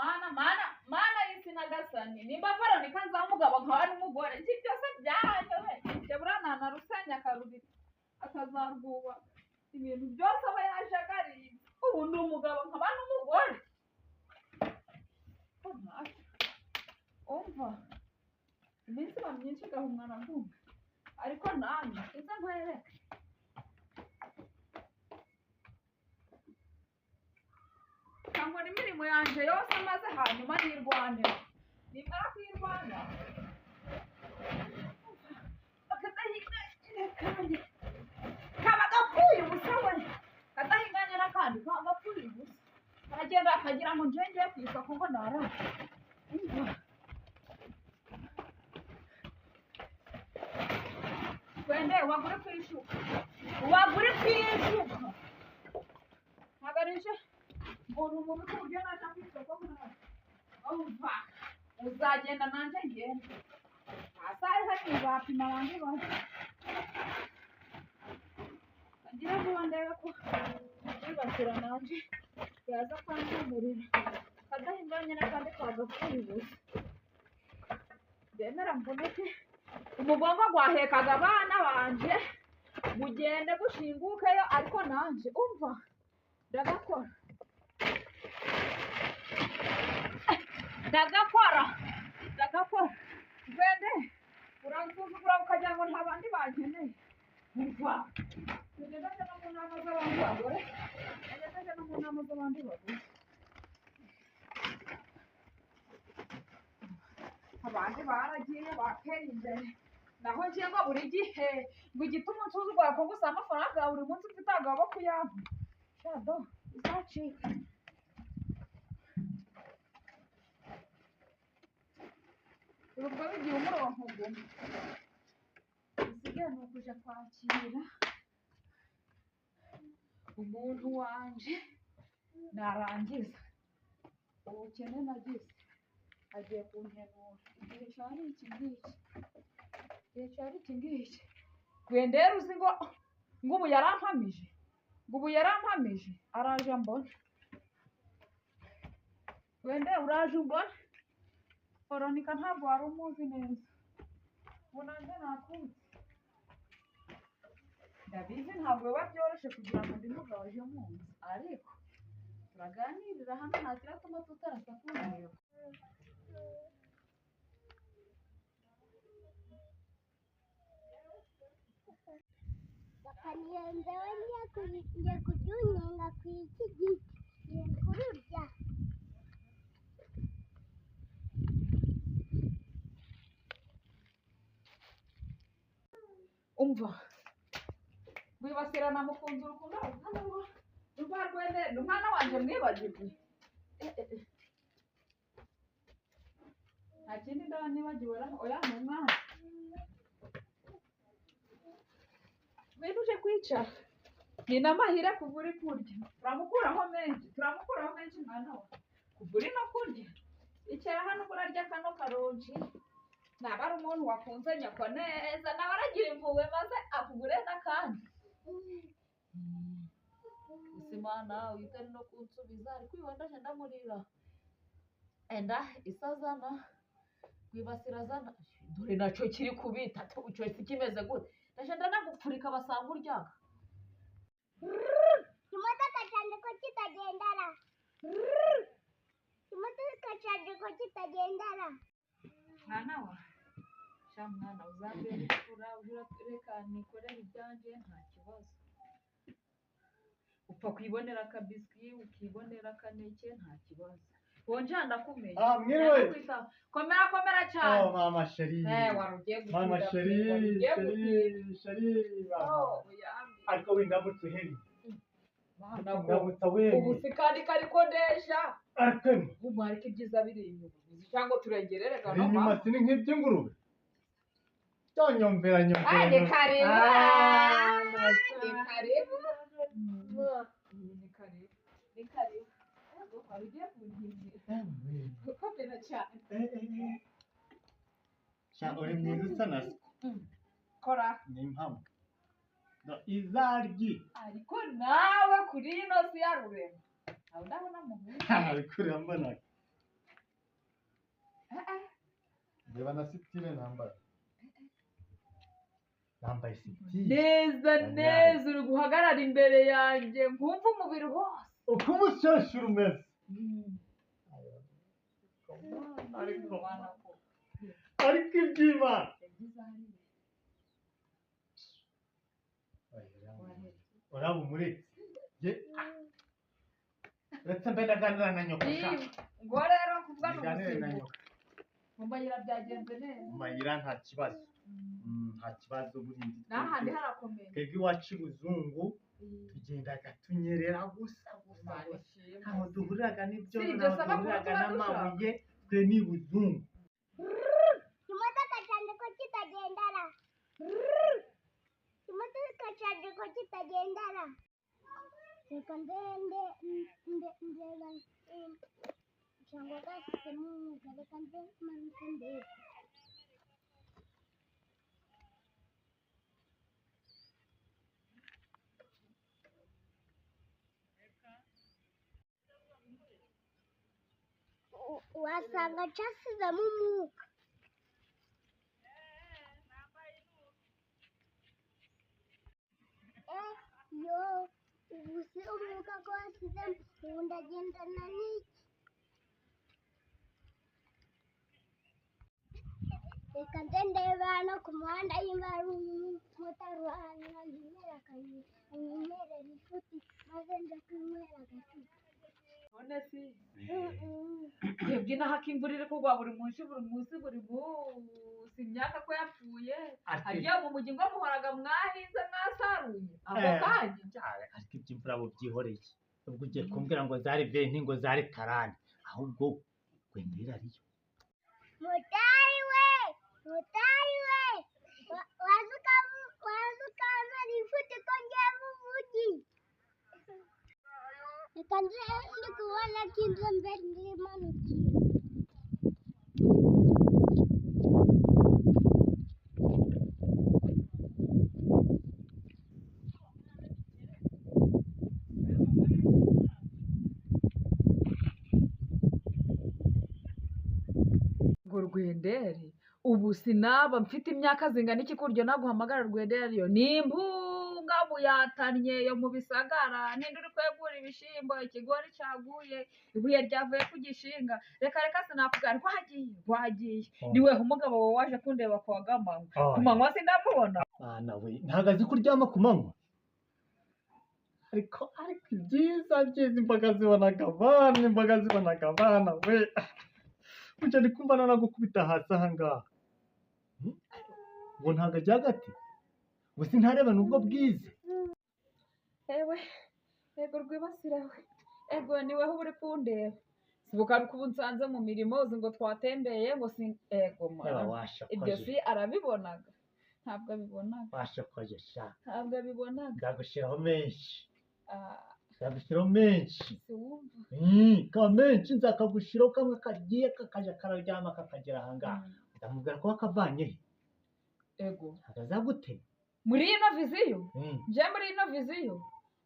mana y'isi nagasani nimba faro nikanza umugabo nkaba n'umugore iki byose byaje we cyabura na rusanya karubiri akazarwuba ibintu byose aba yajagariye ubu ndi umugabo nkaba n'umugore umva iminsi iba myinshi gahumwana ndumva ariko nanjye iza nkwereke nkangwa imirimo yanjye yose maze hanyuma nirwanira nimara kwirwana kaba gapfuye ubusa we kadahinganye n'akandi kaba gapfuye ubusa aragenda akagira ngo njye ku isoko ngo naraye wende wagure kwishuka ntagarije umuntu mu buryo naje ku isoko umva uzagenda nanjye ngende asaye hari bapima abandi bose ngira ngo ndebe ko nibasira nanjye yaza kwandumurira kadahinganye n'akandi kagapfuye ubusa ndemera mboneke umugongo gwahekaga abana banje mugende gushingukeyo ariko nanje umva ndagakora gwende uransuzugura ukagira ngo nta bandi bankeneye umva tugejeje no mu nama z'abandi bagore abandi baragiye bateye imbere naho ngiye ngo buri gihe ngo igituma unsuzugura ko gusa amafaranga buri munsi ufite agabo kuyampa shado izacika ubwo bigiye umurongo gumwe isigaye ni ukuja kwakira umuntu wanje narangiza ubukene nagize agiye kunkenura igihe cyari iki ngiki gwendera uzi ngo ubu yarampamije araje mbona wende uraje umbona Veronica ntabwo wari umuzi neza ubu nanjye nakuzi ndabizi ntabwo biba byoroshye kugira ngo undi mugabo aje mu nzu ariko turaganirira hano nta kiratuma tutarasa kumureba bakaniyenzewe ngiye kuryunyenga ku iki giti ngiye kururya umva wibasirana mukunzi urukundo rwa rwende umwana wanje mwibagirwe nta kindi ndaba nibagiwe oya ni umwana wenda uje kwicara ni n'amahire kuva uri kurya turamukuraho menshi mwana we kuva uri no kurya icara hano urarya kano karonji naba ari umuntu wakunze nyako neza nawe aragira impuhwe maze akugure n'akandi usimana uyitari no kunsubiza ariko iwe ndaje ndamurira enda isazana wibasira zana dore naco kiri kubita cyo kimeze gute ndaje ndanagupfurika basanga uryaga imodoka cyane ko kitagendara mwana wa mwana uzambere reka nikorera ibyanjye nta kibazo upfa kwibonera akabiswi ukibonera akaneke nta kibazo wonje ndakumenya mwiriwe komera cyane mama sheri warugiye mama sheri ariko windamutse heri ndamutse wewe ubu sikandi karikodesha ariko umarike ibyiza biri inyuma cyangwa turengerere gano inyuma sini nk'iby'ingurube cyonyomvera ni karibu warugiye kunkingira komera cyane uri mwiza usa na se kora ni impamvu izaryi ariko nawe kuri ino si ya rurema aho ndabona mu ariko urambona reba na sitire nambaye sitire neza neza uri guhagarara imbere yanjye nkumva umubiri wose uko umushashura umeze ariko iby'Imana uraba umuretse uretse mbe ndaganira na nyoko ngo rero kuvuga ndaganire na nyoko mu mayira byagenze neza mu mayira nta kibazo burindi n'ahandi harakomeye twebwe iwacu ibuzungu tugendaga tunyerera gusa ntaho duhuriraga n'ibyondo ntaho duhuriraga n'amabuye twe ni ibuzungu imodoka cyane ko kitagendara imodoka cyane ko kitagendara reka ndende cyangwa gashyizemo umwuga reka manuke ndebe wasanga cyasizemo umwuka yo ubu si umwuka ko wasizemo ubu ndagendana n'iki reka nze ndebe hano ku muhanda yimba hari umumotari wanyimera akanyemerera ifuti maze nje kwinywera agacupa none si twebwe inaha ko imvura iri kugwa buri munsi imyaka ko yapfuye agiye mu mujyi ngo muhoraga mwahinze mwasaruye ako kanya ariko iby'imvura bubyihoreye ubwo ugiye kumbwira ngo zari venti ngo zari karani ahubwo gwendera ariyo mutari we waza ukamara ifuti ko ngiye mu mujyi reka nze ndi kubona ko inzu mbere ndimanukiye ngo rwendere ubu sinaba mfite imyaka zingana iki kuryo naguhamagara rwendere ariyo ni impunga buyatannye yo mu bisagara ninde uri kwegura ibishyimbo ikigori cyaguye ibuye ryavuye ku gishinga reka sinakubwira ko wagiye niwe umugabo wawe waje kundeba ku wagamanywa ku manywa sindamubona nawe ntabwo azi kuryama ku manywa ariko ibyiza imbaga zibonaga abana we burya ndi kumva nanagukubita hasi aha ngaha ngo ntabwo ajya hagati gusa ntareba n'ubwo bwize yego rwibasira we ego niwe uri kundeba sibuka ari kuba unsanze mu mirimo uzi ngo twatembeye ngo si ego ibyo si arabibonaga ntabwo abibonaga washokoje sha ntabwo abibonaga nzagushyiraho menshi menshi ka menshi nzakagushyiraho kamwe kagiye kakajya kararyama kakagera aha ngaha ndamubwira ko wakavanye ego akazagutema muri ino viziyo nje muri ino viziyo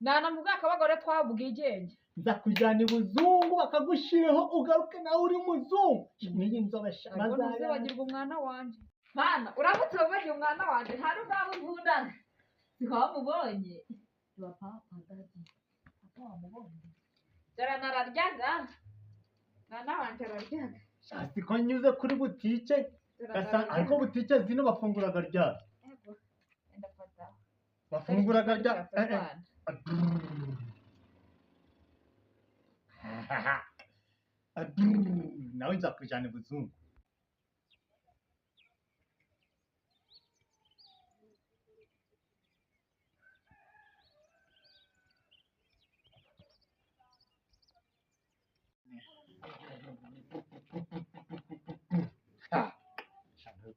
nanamubwira ko abagore twabwigenge nzakujyana ibuzungu bakagushyiraho ugaruke nawe uri muzungu n'iyi nzobe ariko ntuzibagirwe umwana wanjye mana uramutse wabagiye umwana wanjye nta n'ubwabo nkundana ntiwamubonye papa wamubonye dore nararyaga mwana wanjye araryaga shasi ko nyuze kuri butike ariko butike zino bafunguraga ryari bafunguraga ryari nawe nzakujyana ibuzungu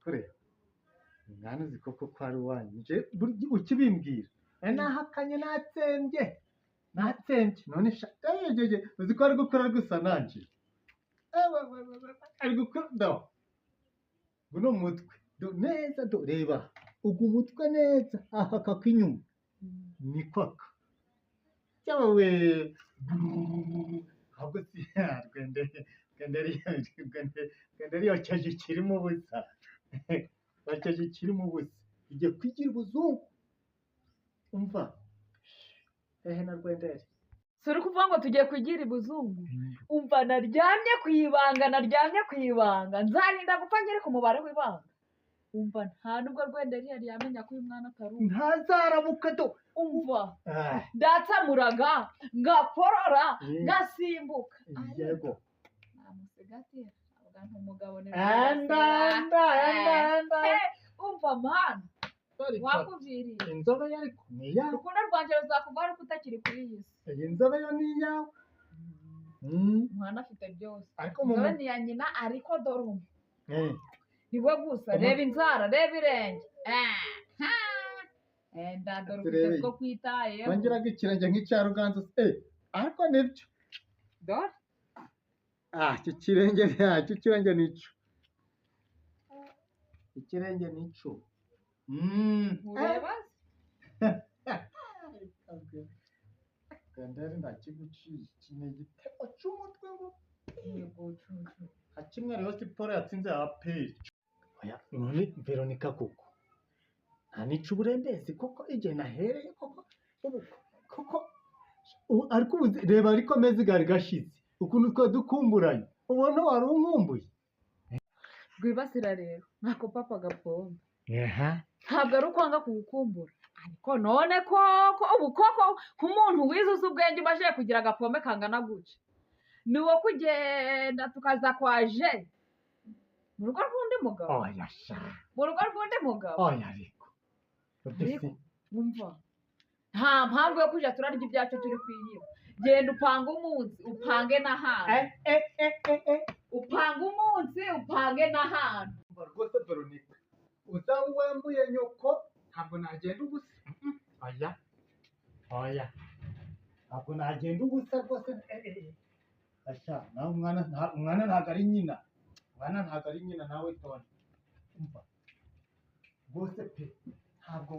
kureba mwana uzi koko ko ari uwanyu nje ukibimbwira nahakanye natsembye none uzi ko ari gukora gusa nanjye ari gukora buno mutwe neza reba ugu mutwe neza aha kak'inyuma ni kwaka cyawe ahubwo si rwendere rero yokeje ikirimo ubusa yokeje ikirimo ubusa igiye kwigira ubuzungu umva hehe na rwendere si uri kuvuga ngo tugiye kugira ibuzungu umva naryamye ku ibanga nzarinda gupfa ngere ku mubare w'ibanga umva nta nubwo rwenderi yari yamenya ko uyu mwana atari uwe ntazarabuka do umva ndatsamuraga ngakorora ngasimbuka yego namusigatira avuga nti umugabo ni enda umva mana wakuviriye inzobe ariko ni iyawe urukundo rwanjye ruzakuvaho ariko utakiri kuri iyi si iyi nzobe yo ni iyawe umwana afite byose ariko inzobe ni iya nyina ariko dore umwe Eh, ni we gusa reba inzara reba irenge ndadora ufite two kwitayeho wongeraga ikirenge nk'icya ruganzu ariko nibyo dore icyo kirenge icyo kirenge nico ikirenge nico ureba Gandari ndakiguciye iki ni igitego cy'umutwe ngo nka kimwe rero siporo yatsinze aperi oya none Veronica koko nta nica uburembezi koko igihe nahereye koko ariko reba ariko amezi gari gashize ukuntu twa dukumburanye ubona wari unkumbuye rwibasira rero ntako papa gapomba aha ntabwo ari ukwanga kugukumbura ariko none koko ubu koko nk'umuntu wize uzi ubwenge ubashije kugira agapombe kangana gutya ni uwo kugenda tukaza kwaje mu rugo rw'undi mugabo oya sha mu rugo rw'undi mugabo oya ariko ariko wumva nta mpamvu yo kujya turarya ibyacu turi kwiyiba genda upange umunsi upange n'ahantu upange umunsi upange n'ahantu rwose Veronica uzaba wambuye nyoko ntabwo nagenda ubusa oya ntabwo nagenda ubusa rwose asha nawe umwana ntabwo ari nyina nawe tone umva rwose pe ntabwo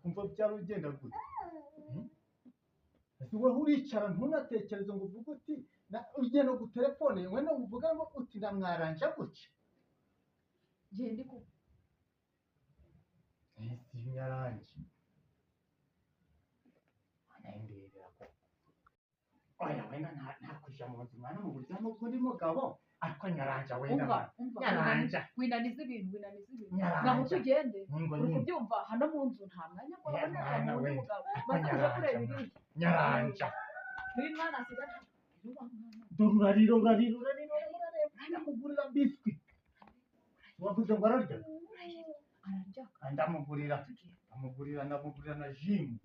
kumva byaba bigenda gute ese wowe uricara ntunatekereze ngo uvuge uti ugiye no gutelefone we no uvuga ngo uti ndamwaranja gutya genda ku si nyarangi anayindebera ko oya wenda ntakujya mu nzu mwana mu buryo bw'undi mugabo ariko nyaranja wenda nyaranja winaniza ibintu Nyaranja. naho tugende ngo uri nyine kubyumva hano mu nzu nta mwanya ngo Mwana urabona we, mugabo ariko maze uje kureba nyaranja, ibindi nyaranja uyu mwana asigaye dore urarira ndamugurira biswi wavuze ngo ararya ararya ndamugurira na jimu